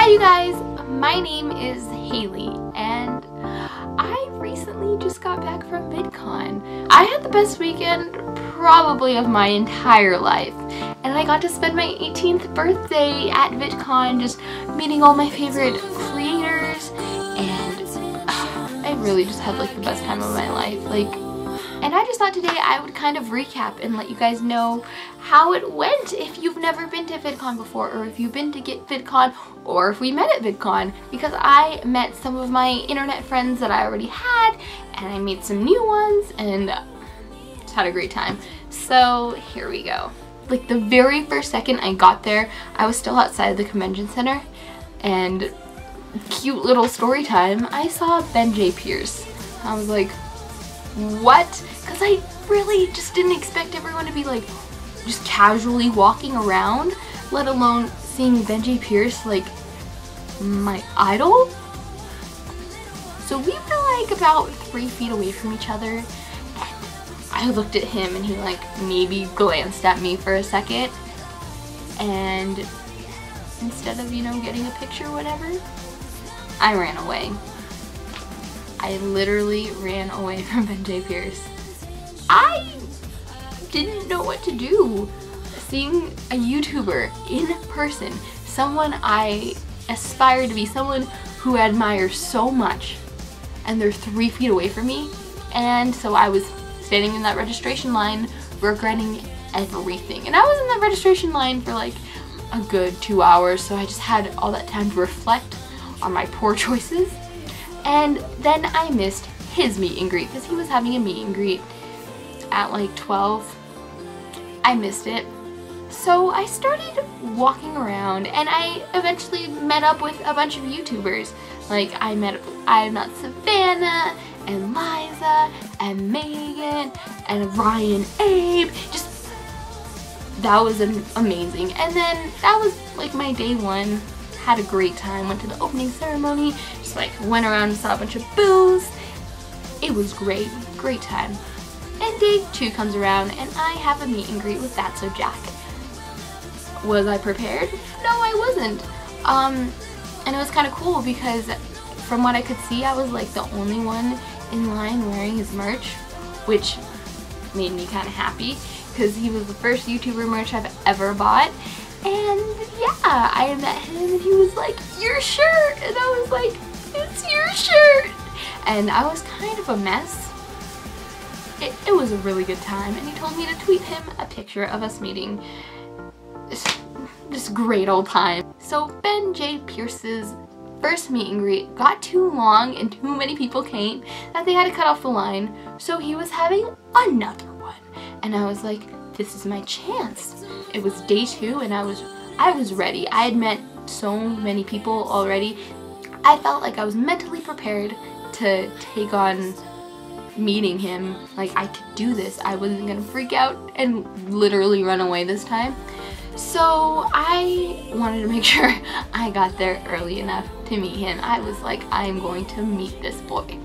Hi you guys, my name is Haley and I recently just got back from Vidcon. I had the best weekend probably of my entire life, and I got to spend my 18th birthday at Vidcon just meeting all my favorite creators, and I really just had like the best time of my life. And I just thought today I would kind of recap and let you guys know how it went if you've never been to Vidcon before, or if you've been to get Vidcon, or if we met at Vidcon, because I met some of my internet friends that I already had, and I made some new ones, and just had a great time. So here we go. Like the very first second I got there, I was still outside the convention center, and cute little story time, I saw Ben J. Pierce. I was like, what? Because I really just didn't expect everyone to be like just casually walking around, let alone seeing Ben J. Pierce, like my idol. So we were like about 3 feet away from each other, and I looked at him and he like maybe glanced at me for a second, and instead of, you know, getting a picture or whatever, I ran away. I literally ran away from Ben J. Pierce. I didn't know what to do. Seeing a YouTuber in person, someone I aspire to be, someone who I admire so much, and they're 3 feet away from me, and so I was standing in that registration line regretting everything. And I was in that registration line for like a good 2 hours, so I just had all that time to reflect on my poor choices. And then I missed his meet and greet because he was having a meet and greet at like 12. I missed it. So I started walking around, and I eventually met up with a bunch of YouTubers. Like I met Savannah and Liza and Megan and Ryan Abe. Just, that was amazing. And then that was like my day one. Had a great time, went to the opening ceremony, just like went around and saw a bunch of booths. It was great, great time. And day 2 comes around and I have a meet and greet with That's So Jack. Was I prepared? No, I wasn't. And it was kind of cool because from what I could see, I was like the only one in line wearing his merch, which made me kind of happy because he was the first YouTuber merch I've ever bought. And yeah, I met him and he was like, "Your shirt!" And I was like, "It's your shirt!" And I was kind of a mess. It was a really good time, and he told me to tweet him a picture of us meeting. Just great old time. So Ben J. Pierce's first meet and greet got too long and too many people came that they had to cut off the line, so he was having another one. And I was like, this is my chance. It was day 2 and I was ready. I had met so many people already. I felt like I was mentally prepared to take on meeting him. Like I could do this. I wasn't gonna freak out and literally run away this time. So I wanted to make sure I got there early enough to meet him. I was like, I am going to meet this boy.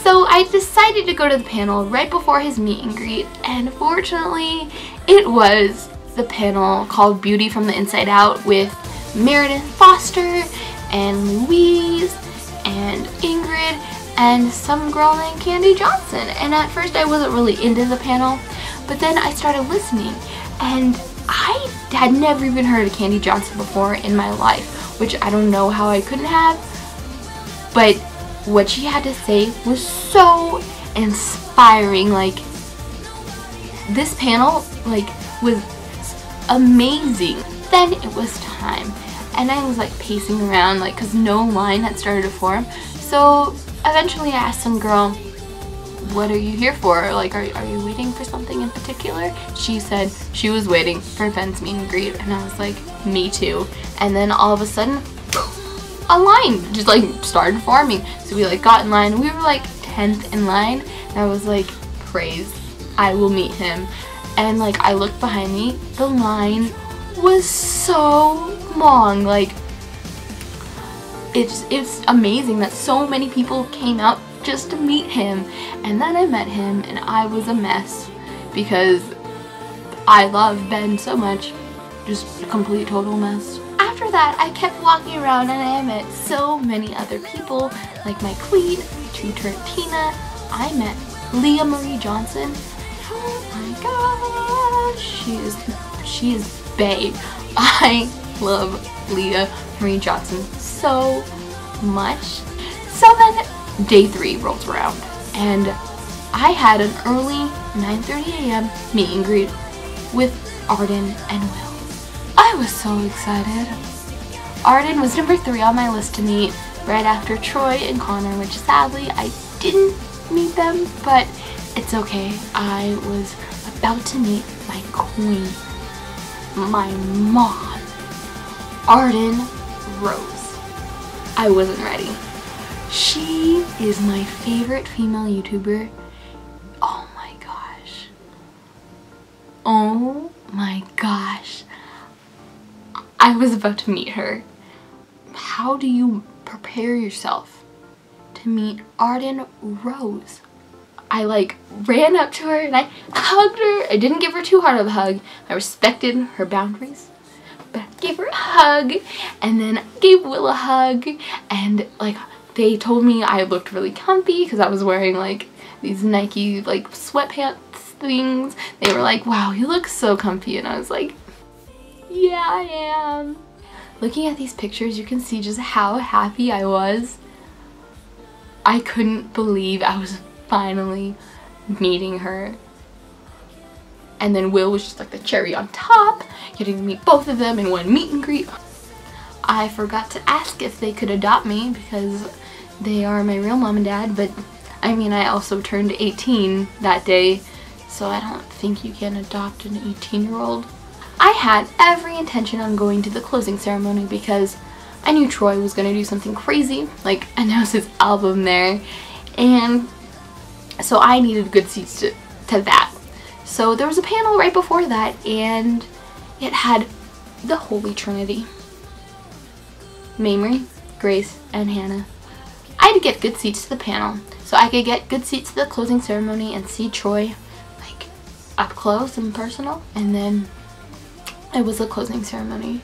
So I decided to go to the panel right before his meet and greet, and fortunately it was the panel called Beauty from the Inside Out with Meredith Foster and Louise and Ingrid and some girl named Candy Johnson. And at first I wasn't really into the panel, but then I started listening, and I had never even heard of Candy Johnson before in my life, which I don't know how I couldn't have, but what she had to say was so inspiring. Like this panel like was amazing. Then it was time, and I was like pacing around like because no line had started to form. So eventually I asked some girl, what are you here for? Like, are you waiting for something in particular? She said she was waiting for Ben's meet and greet, and I was like, me too. And then all of a sudden, a line just like started forming. So we like got in line. We were like 10th in line, and I was like, praise, I will meet him. And like I looked behind me, the line was so long. Like it's amazing that so many people came out just to meet him. And then I met him and I was a mess because I love Ben so much. Just a complete total mess. After after that, I kept walking around and I met so many other people, like my queen, tutor Tina. I met Leah Marie Johnson. Oh my gosh, she is bae. I love Leah Marie Johnson so much. So then day 3 rolls around and I had an early 9:30 a.m. meet and greet with Arden and Will. I was so excited. Arden was number 3 on my list to meet, right after Troy and Connor, which sadly I didn't meet them, but it's okay. I was about to meet my queen, my mom, Arden Rose. I wasn't ready. She is my favorite female YouTuber. Oh my gosh. Oh my gosh. I was about to meet her. How do you prepare yourself to meet Arden Rose? I like ran up to her and I hugged her. I didn't give her too hard of a hug. I respected her boundaries. But I gave her a hug and then I gave Will a hug, and like they told me I looked really comfy because I was wearing like these Nike like sweatpants things. They were like, wow, you look so comfy, and I was like, yeah, I am. Looking at these pictures, you can see just how happy I was. I couldn't believe I was finally meeting her. And then Will was just like the cherry on top, getting to meet both of them in one meet and greet. I forgot to ask if they could adopt me because they are my real mom and dad, but I mean, I also turned 18 that day, so I don't think you can adopt an 18-year-old. I had every intention on going to the closing ceremony because I knew Troy was going to do something crazy, like announce his album there, and so I needed good seats to that. So there was a panel right before that, and it had the Holy Trinity. Mamrie, Grace, and Hannah. I had to get good seats to the panel so I could get good seats to the closing ceremony and see Troy like up close and personal. And then it was a closing ceremony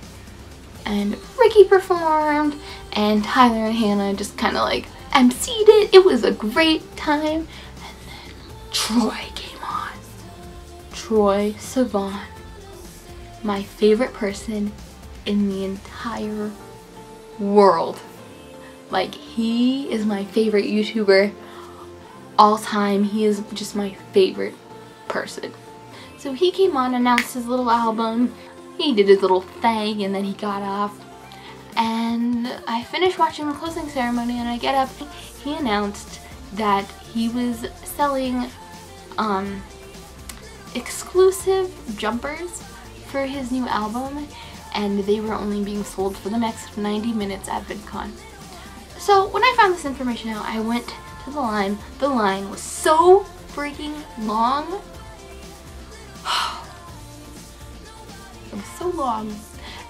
and Ricky performed and Tyler and Hannah just kind of like emceed it. It was a great time. And then Troy came on. Troy Sivan, my favorite person in the entire world. Like, he is my favorite YouTuber all time. He is just my favorite person. So he came on, announced his little album, he did his little thing, and then he got off. And I finished watching the closing ceremony and I get up. He announced that he was selling exclusive jumpers for his new album, and they were only being sold for the next 90 minutes at Vidcon. So when I found this information out, I went to the line. The line was so freaking long. It was so long,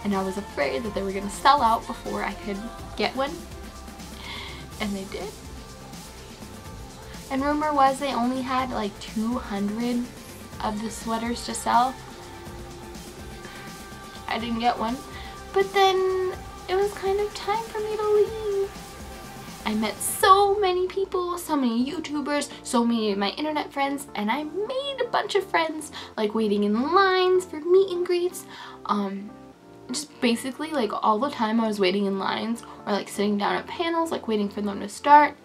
and I was afraid that they were going to sell out before I could get one, and they did. And rumor was they only had like 200 of the sweaters to sell. I didn't get one, but then it was kind of time for me to leave. I met so many people, so many YouTubers, so many of my internet friends, and I made a bunch of friends, like waiting in lines for meet and greets. Just basically like all the time I was waiting in lines or like sitting down at panels, like waiting for them to start,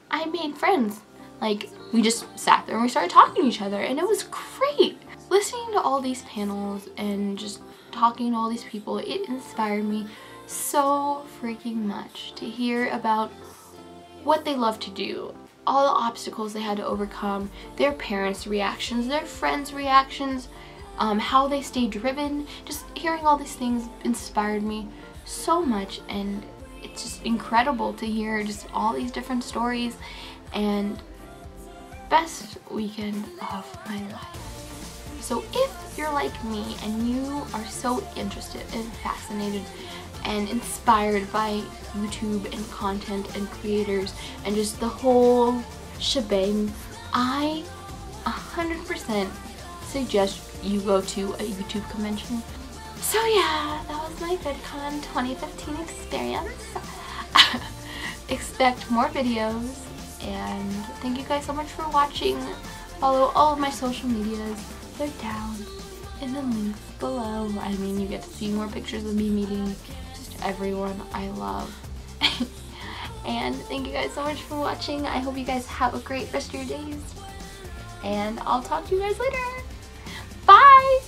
I made friends. Like, we just sat there and we started talking to each other, and it was great. Listening to all these panels and just talking to all these people, it inspired me so freaking much to hear about what they love to do, all the obstacles they had to overcome, their parents' reactions, their friends' reactions, how they stay driven. Just hearing all these things inspired me so much, and it's just incredible to hear just all these different stories. And best weekend of my life. So if you're like me and you are so interested and fascinated and inspired by YouTube and content and creators and just the whole shebang, I 100% suggest you go to a YouTube convention. So yeah, that was my VidCon 2015 experience. Expect more videos, and thank you guys so much for watching. Follow all of my social medias. They're down in the links below. I mean, you get to see more pictures of me meeting just everyone I love. And thank you guys so much for watching. I hope you guys have a great rest of your days. And I'll talk to you guys later. Bye!